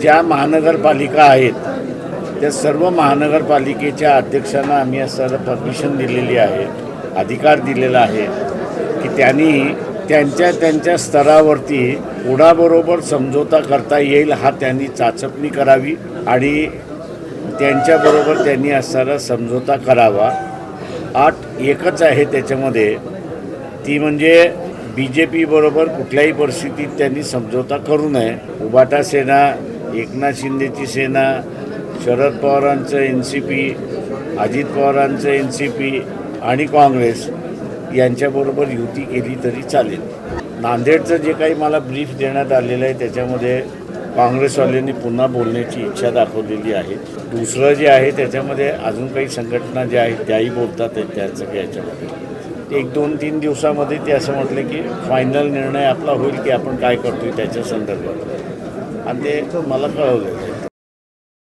ज्या महानगरपालिका आहेत त्या सर्व महानगरपालिकेच्या अध्यक्षांना आम्ही असं परमिशन दिलेली आहे, अधिकार दिलेला आहे की त्यांनी त्यांच्या स्तरावरती कोणाबरोबर समझोता करता येईल हा त्यांनी चाचपणी करावी आणि त्यांच्याबरोबर त्यांनी असणारा समझोता करावा. अट एकच आहे त्याच्यामध्ये, ती म्हणजे BJP बरोबर कुठल्याही परिस्थितीत त्यांनी समझोता करू नये. उभाटा सेना, एकनाथ शिंदेची सेना, शरद पवारांचं NCP, अजित पवारांचं NCP आणि काँग्रेस यांच्याबरोबर युती केली तरी चालेल. नांदेडचं जे काही मला ब्रीफ देण्यात आलेलं आहे त्याच्यामध्ये काँग्रेसवाल्यांनी पुन्हा बोलण्याची इच्छा दाखवलेली आहे. दुसरं जे आहे त्याच्यामध्ये अजून काही संघटना ज्या आहेत त्याही बोलतात त्याचं काही याच्यामध्ये 1-2-3 दिवसामध्ये ते असं म्हटलं की फायनल निर्णय आपला होईल की आपण काय करतोय त्याच्या संदर्भात, आणि ते मला कळवलं.